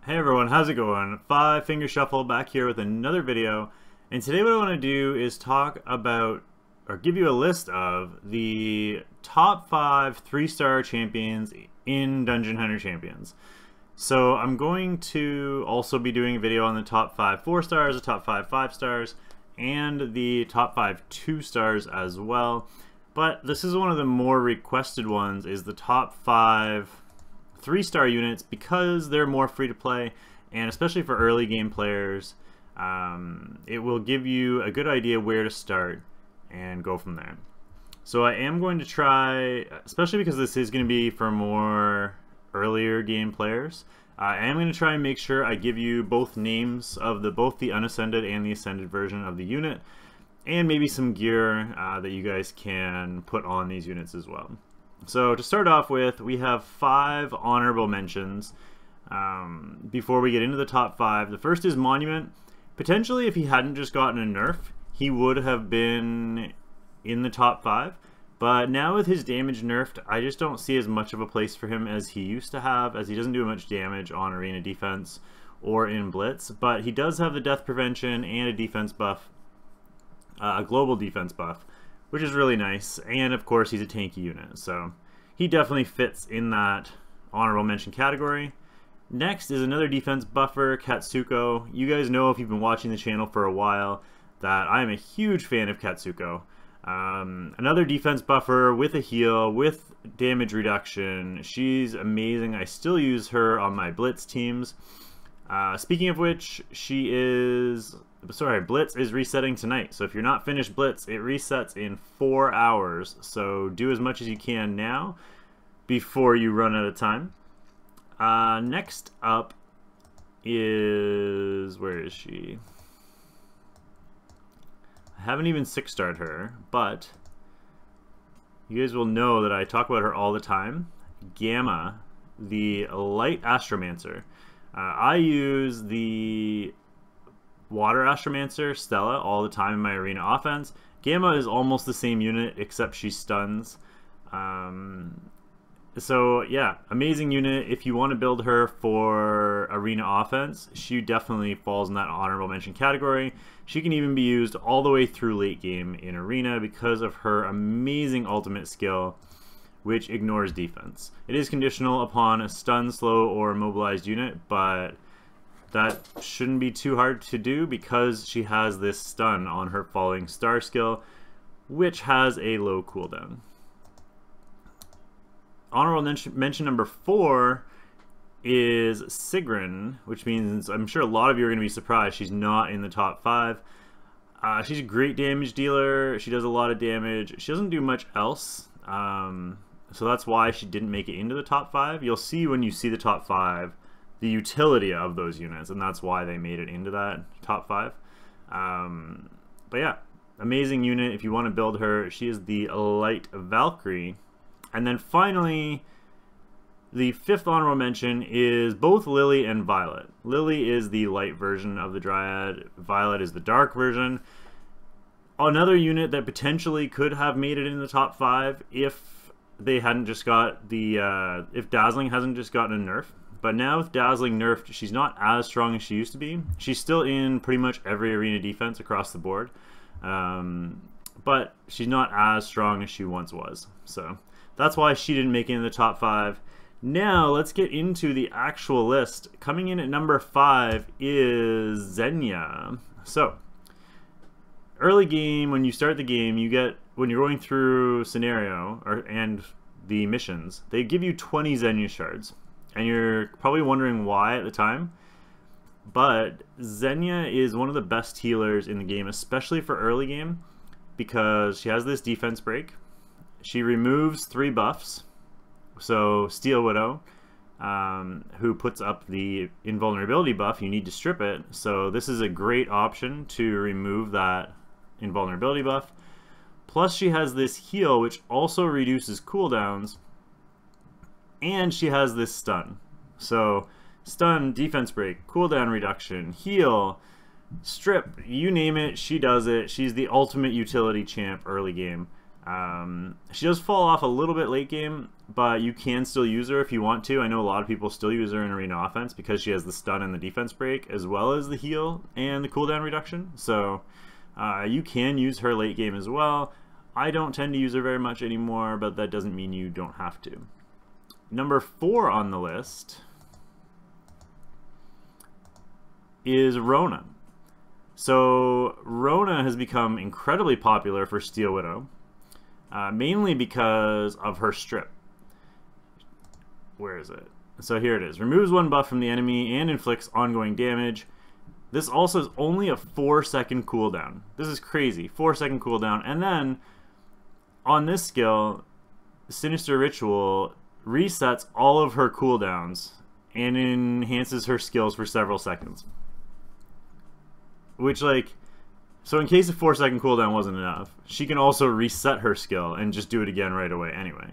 Hey everyone, how's it going? Five Finger Shuffle back here with another video. And today what I want to do is talk about, or give you a list of the top 5 3-star champions in Dungeon Hunter Champions. So I'm going to also be doing a video on the top 5 4-stars, the top 5 5-stars, and the top 5 2-stars as well. But this is one of the more requested ones, is the top 5 3-star units, because they're more free to play, and especially for early game players, it will give you a good idea where to start and go from there. So I am going to try, especially because this is going to be for more earlier game players, I am going to try and make sure I give you both names of both the unascended and the ascended version of the unit, and maybe some gear that you guys can put on these units as well. So to start off with, we have 5 honorable mentions before we get into the top 5. The first is Monument. Potentially, if he hadn't just gotten a nerf, he would have been in the top 5. But now with his damage nerfed, I just don't see as much of a place for him as he used to have, as he doesn't do much damage on arena defense or in blitz. But he does have the death prevention and a defense buff, a global defense buff, which is really nice, and of course he's a tanky unit, so he definitely fits in that honorable mention category. Next is another defense buffer, Katsuko. You guys know, if you've been watching the channel for a while, that I'm a huge fan of Katsuko. Another defense buffer with a heal, with damage reduction. She's amazing. I still use her on my blitz teams. Speaking of which, Blitz is resetting tonight, so if you're not finished Blitz, it resets in 4 hours, so do as much as you can now before you run out of time. Next up is, where is she? I haven't even 6-starred her, but you guys will know that I talk about her all the time. Gamma, the Light Astromancer. I use the Water Astromancer, Stella, all the time in my arena offense. Gamma is almost the same unit, except she stuns. So yeah, amazing unit. If you want to build her for arena offense, she definitely falls in that honorable mention category. She can even be used all the way through late game in arena because of her amazing ultimate skill, which ignores defense. It is conditional upon a stun, slow, or immobilized unit, but that shouldn't be too hard to do because she has this stun on her falling star skill, which has a low cooldown. Honorable mention number 4 is Sigrun, which means I'm sure a lot of you are going to be surprised she's not in the top 5. She's a great damage dealer. She does a lot of damage. She doesn't do much else, so that's why she didn't make it into the top 5. You'll see when you see the top 5 the utility of those units, and that's why they made it into that top 5. But yeah, amazing unit if you want to build her. She is the Light Valkyrie. And then finally, the 5th honorable mention is both Lily and Violet. Lily is the light version of the Dryad. Violet is the dark version. Another unit that potentially could have made it in the top 5 if they hadn't just got the if Dazzling hasn't just gotten a nerf. But now with Dazzling nerfed, she's not as strong as she used to be. She's still in pretty much every arena defense across the board, but she's not as strong as she once was. So that's why she didn't make it in the top 5. Now let's get into the actual list. Coming in at number 5 is Zhenya. So early game, when you start the game, you get, when you're going through scenario and the missions, they give you 20 Zhenya shards. And you're probably wondering why at the time. But Zhenya is one of the best healers in the game, especially for early game, because she has this defense break. She removes 3 buffs. So Steel Widow, who puts up the invulnerability buff, you need to strip it. So this is a great option to remove that invulnerability buff. Plus she has this heal, which also reduces cooldowns. And she has this stun. So stun, defense break, cooldown reduction, heal, strip, you name it, she does it. She's the ultimate utility champ early game. She does fall off a little bit late game, but you can still use her if you want to. I know a lot of people still use her in arena offense because she has the stun and the defense break, as well as the heal and the cooldown reduction. So you can use her late game as well. I don't tend to use her very much anymore, but that doesn't mean you don't have to. Number 4 on the list is Rona. So Rona has become incredibly popular for Steel Widow, mainly because of her strip. Where is it? So here it is. Removes 1 buff from the enemy and inflicts ongoing damage. This also is only a 4-second cooldown. This is crazy. 4-second cooldown. And then on this skill, Sinister Ritual resets all of her cooldowns and enhances her skills for several seconds. Which, like, so in case a 4-second cooldown wasn't enough, she can also reset her skill and just do it again right away anyway.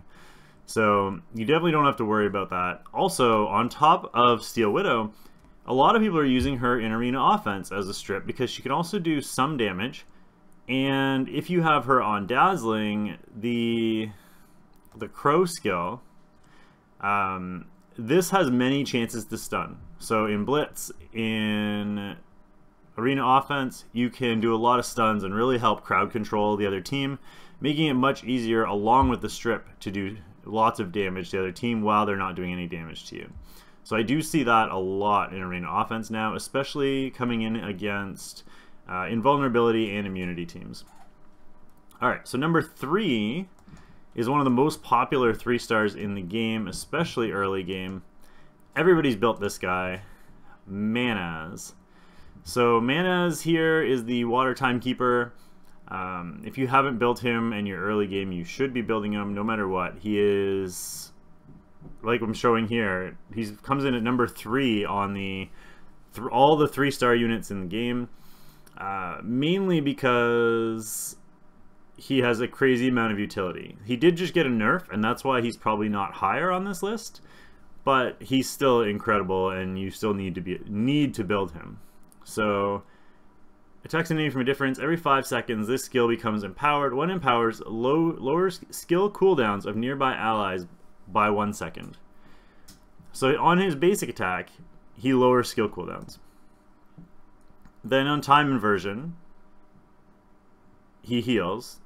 So you definitely don't have to worry about that. Also, on top of Steel Widow, a lot of people are using her in arena offense as a strip because she can also do some damage. And if you have her on Dazzling, the Crow skill, this has many chances to stun. So in Blitz, in arena offense, you can do a lot of stuns and really help crowd control the other team, making it much easier along with the strip to do lots of damage to the other team while they're not doing any damage to you. So I do see that a lot in arena offense now, especially coming in against invulnerability and immunity teams. Alright, so number 3 is one of the most popular 3-stars in the game, especially early game. Everybody's built this guy, Manaz. So Manaz here is the Water Timekeeper. If you haven't built him in your early game, you should be building him no matter what. He is, like I'm showing here, he comes in at number 3 on all the 3-star units in the game, mainly because he has a crazy amount of utility. He did just get a nerf, and that's why he's probably not higher on this list, but he's still incredible, and you still need to build him. So attacks an enemy from a difference. Every 5 seconds, this skill becomes empowered. When empowers, lowers skill cooldowns of nearby allies by 1 second. So on his basic attack, he lowers skill cooldowns. Then on time inversion, he heals.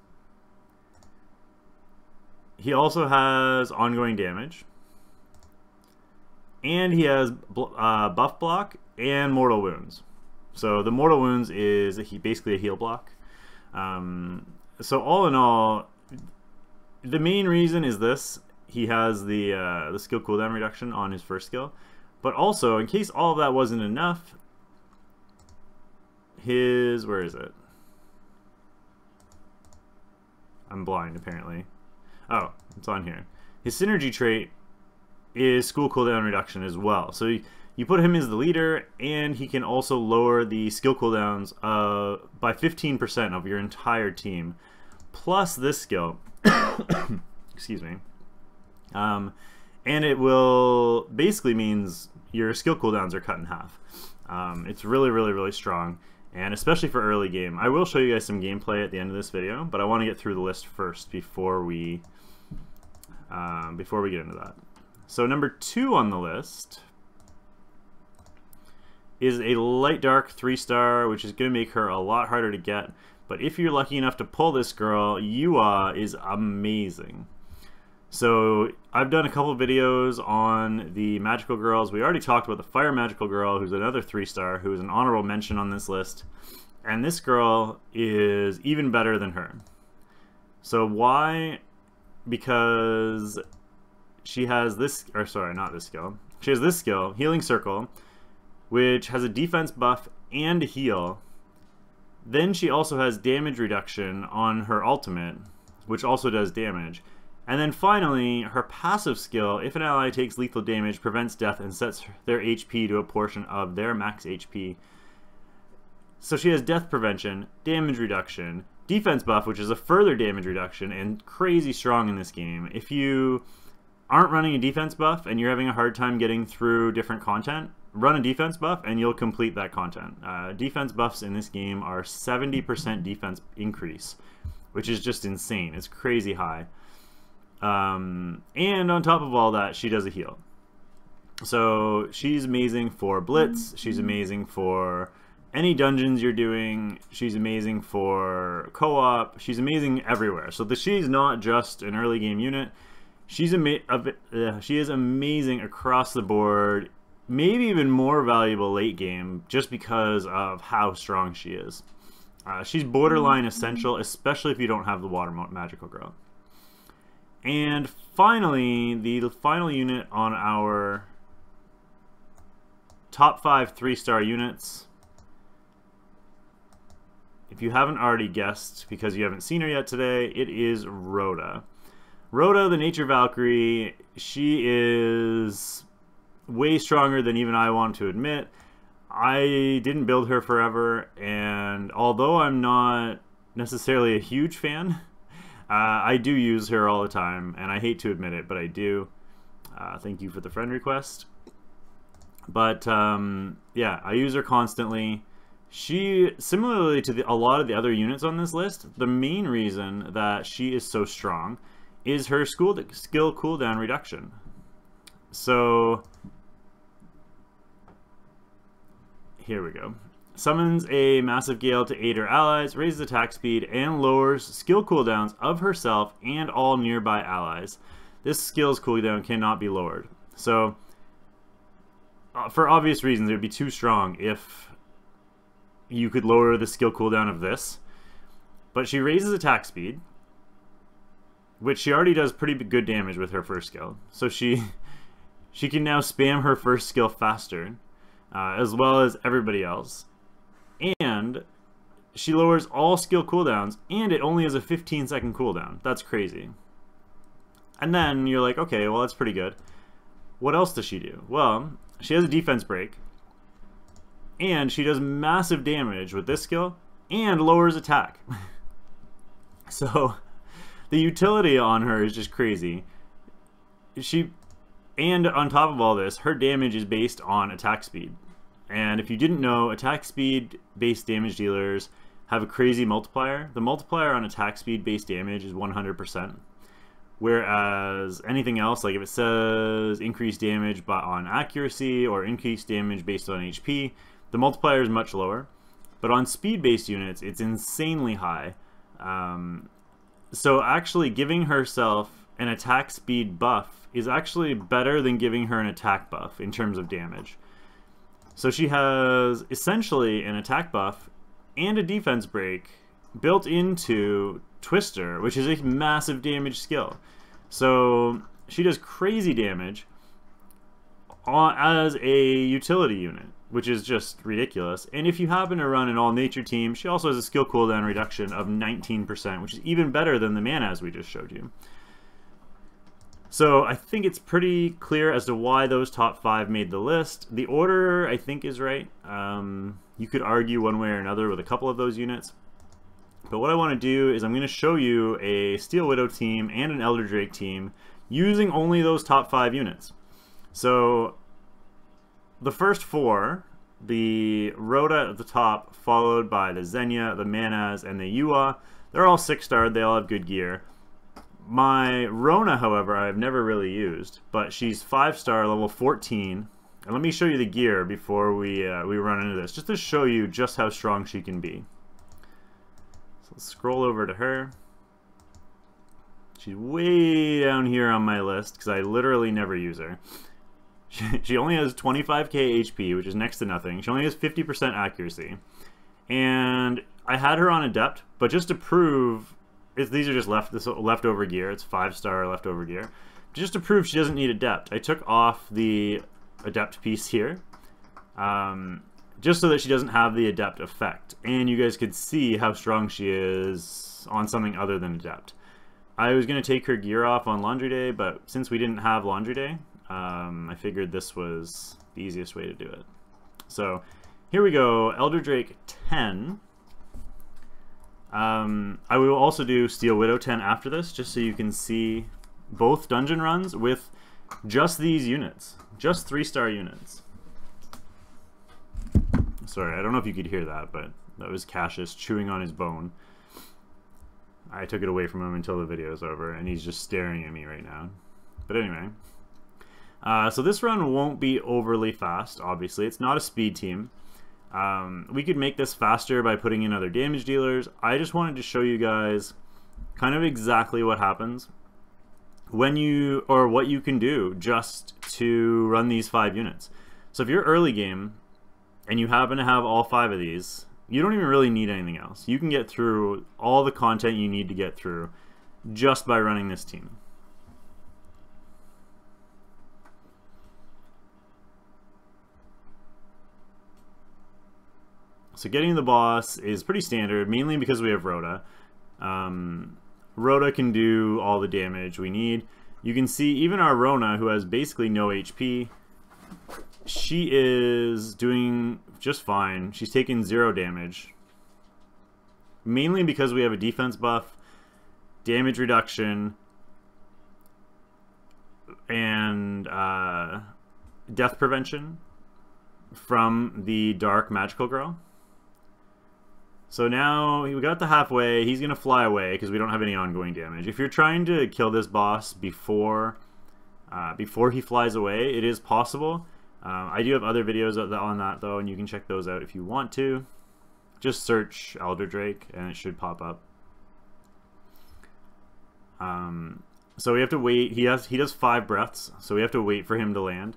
He also has ongoing damage. And he has buff block and mortal wounds. So the mortal wounds is basically a heal block. So all in all, the main reason is this. He has the skill cooldown reduction on his first skill. But also, in case all of that wasn't enough, where is it? I'm blind, apparently. Oh, it's on here. His synergy trait is skill cooldown reduction as well. So you put him as the leader, and he can also lower the skill cooldowns by 15% of your entire team, plus this skill. Excuse me. And it will basically means your skill cooldowns are cut in half. It's really, really, really strong, and especially for early game. I will show you guys some gameplay at the end of this video, but I want to get through the list first before we get into that. So number 2 on the list is a light dark 3-star, which is going to make her a lot harder to get. But if you're lucky enough to pull this girl, Yua is amazing. So I've done a couple of videos on the magical girls. We already talked about the fire magical girl, who's another 3-star, who is an honorable mention on this list. And this girl is even better than her. So why? Because she has this, or sorry, not this skill. She has this skill, Healing Circle, which has a defense buff and a heal. Then she also has damage reduction on her ultimate, which also does damage. And then finally, her passive skill, if an ally takes lethal damage, prevents death, and sets their HP to a portion of their max HP. So she has death prevention, damage reduction, defense buff, which is a further damage reduction, and crazy strong in this game. If you aren't running a defense buff and you're having a hard time getting through different content, run a defense buff and you'll complete that content. Defense buffs in this game are 70% defense increase, which is just insane. It's crazy high. And on top of all that, she does a heal. So she's amazing for Blitz. She's amazing for any dungeons you're doing. She's amazing for co-op. She's amazing everywhere. So she's not just an early game unit. She is amazing across the board. Maybe even more valuable late game just because of how strong she is. She's borderline essential, especially if you don't have the Water Magical Girl. And finally, the final unit on our top 5 3-star units. If you haven't already guessed, because you haven't seen her yet today, it is Rota. Rota, the Nature Valkyrie, she is way stronger than even I want to admit. I didn't build her forever, and although I'm not necessarily a huge fan, I do use her all the time, and I hate to admit it, but I do. Thank you for the friend request. But yeah, I use her constantly. She, similarly to a lot of the other units on this list, the main reason that she is so strong is her skill cooldown reduction. So here we go. Summons a massive gale to aid her allies, raises attack speed, and lowers skill cooldowns of herself and all nearby allies. This skill's cooldown cannot be lowered. So, for obvious reasons, it would be too strong if you could lower the skill cooldown of this. But she raises attack speed, which she already does pretty good damage with her first skill. So she can now spam her first skill faster, as well as everybody else. And she lowers all skill cooldowns, and it only has a 15-second cooldown. That's crazy. And then you're like, okay, well, that's pretty good. What else does she do? Well, she has a defense break, and she does massive damage with this skill, and lowers attack. So the utility on her is just crazy. And on top of all this, her damage is based on attack speed. And if you didn't know, attack speed based damage dealers have a crazy multiplier. The multiplier on attack speed based damage is 100%. Whereas anything else, like if it says increased damage but on accuracy or increased damage based on HP, the multiplier is much lower. But on speed based units, it's insanely high. So actually giving herself an attack speed buff is actually better than giving her an attack buff in terms of damage. So she has essentially an attack buff and a defense break built into Twister, which is a massive damage skill. So she does crazy damage as a utility unit, which is just ridiculous. And if you happen to run an all-nature team, she also has a skill cooldown reduction of 19%, which is even better than the Manas we just showed you. So I think it's pretty clear as to why those top 5 made the list. The order, I think, is right. You could argue one way or another with a couple of those units. But what I want to do is I'm going to show you a Steel Widow team and an Elder Drake team using only those top 5 units. So the first 4, the Rota at the top, followed by the Zhenya, the Manas, and the Yua, they're all 6-star, they all have good gear. My Rona, however, I've never really used, but she's 5-star, level 14. And let me show you the gear before we run into this, just to show you just how strong she can be. So let's scroll over to her. She's way down here on my list, because I literally never use her. She only has 25k HP, which is next to nothing. She only has 50% accuracy. And I had her on Adept, but just to prove... these are just leftover gear. It's 5-star leftover gear. Just to prove she doesn't need Adept, I took off the Adept piece here, just so that she doesn't have the Adept effect. And you guys could see how strong she is on something other than Adept. I was going to take her gear off on Laundry Day, but since we didn't have Laundry Day, I figured this was the easiest way to do it. So here we go, Elder Drake 10. I will also do Steel Widow 10 after this, just so you can see both dungeon runs with just these units. Just 3-star units. Sorry, I don't know if you could hear that, but that was Cassius chewing on his bone. I took it away from him until the video is over, and he's just staring at me right now. But anyway, so this run won't be overly fast, obviously. It's not a speed team. We could make this faster by putting in other damage dealers. I just wanted to show you guys kind of exactly what happens when you, or what you can do just to run these 5 units. So if you're early game and you happen to have all 5 of these, you don't even really need anything else. You can get through all the content you need to get through just by running this team. So getting the boss is pretty standard, mainly because we have Rota. Rota can do all the damage we need. You can see even our Rona, who has basically no HP, she is doing just fine. She's taking 0 damage. Mainly because we have a defense buff, damage reduction, and death prevention from the Dark Magical Girl. So now we got to halfway. He's going to fly away because we don't have any ongoing damage. If you're trying to kill this boss before he flies away, it is possible. I do have other videos on that though, and you can check those out if you want to. Just search Elder Drake and it should pop up. So we have to wait. He does 5 breaths, so we have to wait for him to land.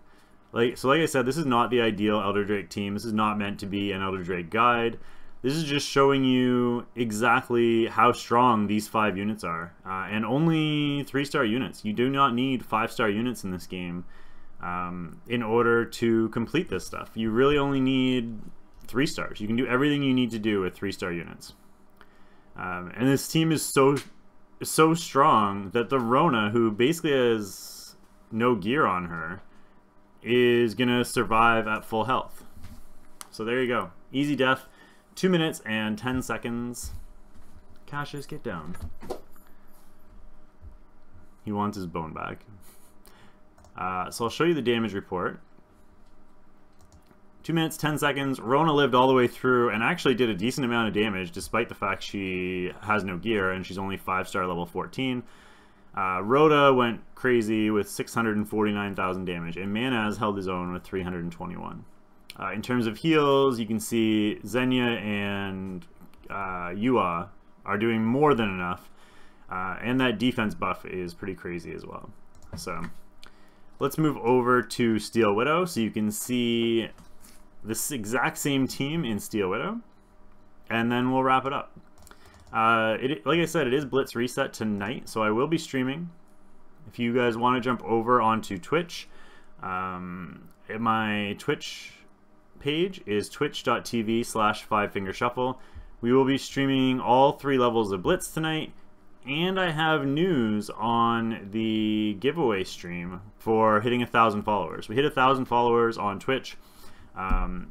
Like I said, this is not the ideal Elder Drake team. This is not meant to be an Elder Drake guide. This is just showing you exactly how strong these 5 units are. And only 3-star units. You do not need 5-star units in this game in order to complete this stuff. You really only need 3 stars. You can do everything you need to do with 3-star units. And this team is so strong that the Rona, who basically has no gear on her, is going to survive at full health. So there you go. Easy death. 2 minutes and 10 seconds. Cassius, get down. He wants his bone back. So I'll show you the damage report. 2 minutes, 10 seconds. Rona lived all the way through and actually did a decent amount of damage despite the fact she has no gear and she's only 5-star level 14. Rota went crazy with 649,000 damage, and Manaz held his own with 321. In terms of heals, you can see Zhenya and Yua are doing more than enough, and that defense buff is pretty crazy as well. So let's move over to Steel Widow so you can see this exact same team in Steel Widow, and then we'll wrap it up. Like I said, it is Blitz Reset tonight, so I will be streaming. If you guys want to jump over onto Twitch, my Twitch page is twitch.tv/5fingershuffle. We will be streaming all 3 levels of Blitz tonight, and I have news on the giveaway stream for hitting 1,000 followers. We hit 1,000 followers on Twitch,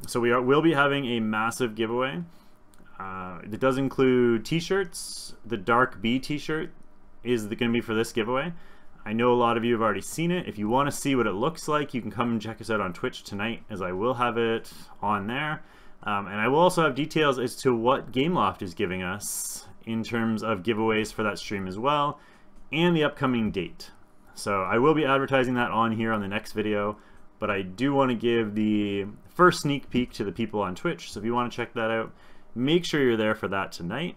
so we'll be having a massive giveaway. It does include t-shirts. The Dark B t-shirt is going to be for this giveaway. I know a lot of you have already seen it. If you want to see what it looks like, you can come and check us out on Twitch tonight, as I will have it on there. And I will also have details as to what Gameloft is giving us in terms of giveaways for that stream as well, and the upcoming date. So I will be advertising that on here on the next video, but I do want to give the first sneak peek to the people on Twitch. So if you want to check that out, make sure you're there for that tonight.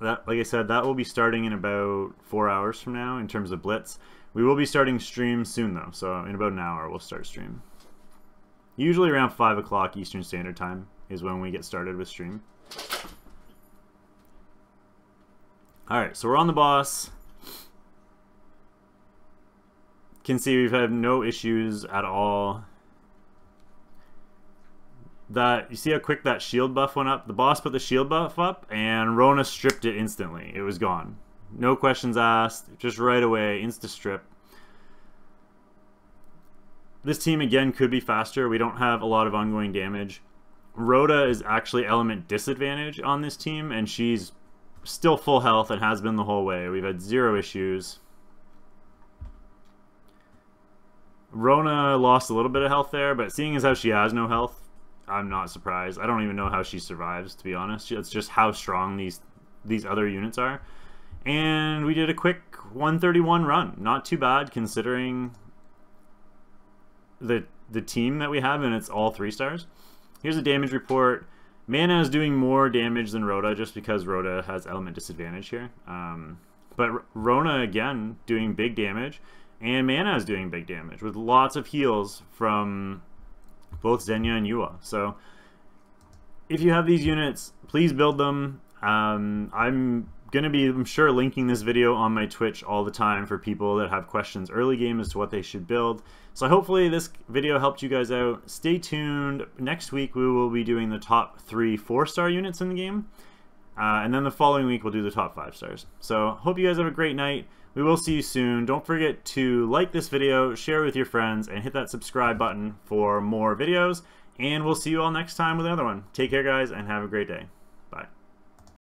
That, like I said, that will be starting in about 4 hours from now in terms of Blitz. We will be starting stream soon though, so in about an hour we'll start stream. Usually around 5 o'clock Eastern Standard Time is when we get started with stream. Alright, so we're on the boss. Can see we've had no issues at all. You see how quick that shield buff went up? The boss put the shield buff up and Rona stripped it instantly. It was gone. No questions asked, just right away, insta strip. This team again could be faster. We don't have a lot of ongoing damage. Rota is actually element disadvantage on this team, and she's still full health and has been the whole way. We've had 0 issues. Rona lost a little bit of health there, but seeing as how she has no health, I'm not surprised. I don't even know how she survives, to be honest. It's just how strong these these other units are. And we did a quick 131 run. Not too bad considering the team that we have, and it's all 3 stars. Here's a damage report. Mana is doing more damage than Rota just because Rota has element disadvantage here. But Rona, again, doing big damage. And Mana is doing big damage with lots of heals from both Zhenya and Yua. So if you have these units, please build them. I'm going to be, I'm sure, linking this video on my Twitch all the time for people that have questions early game as to what they should build. So hopefully this video helped you guys out. Stay tuned. Next week we will be doing the top 3 4-star units in the game. And then the following week we'll do the top 5 stars. So hope you guys have a great night. We will see you soon. Don't forget to like this video, share it with your friends, and hit that subscribe button for more videos. And we'll see you all next time with another one. Take care, guys, and have a great day.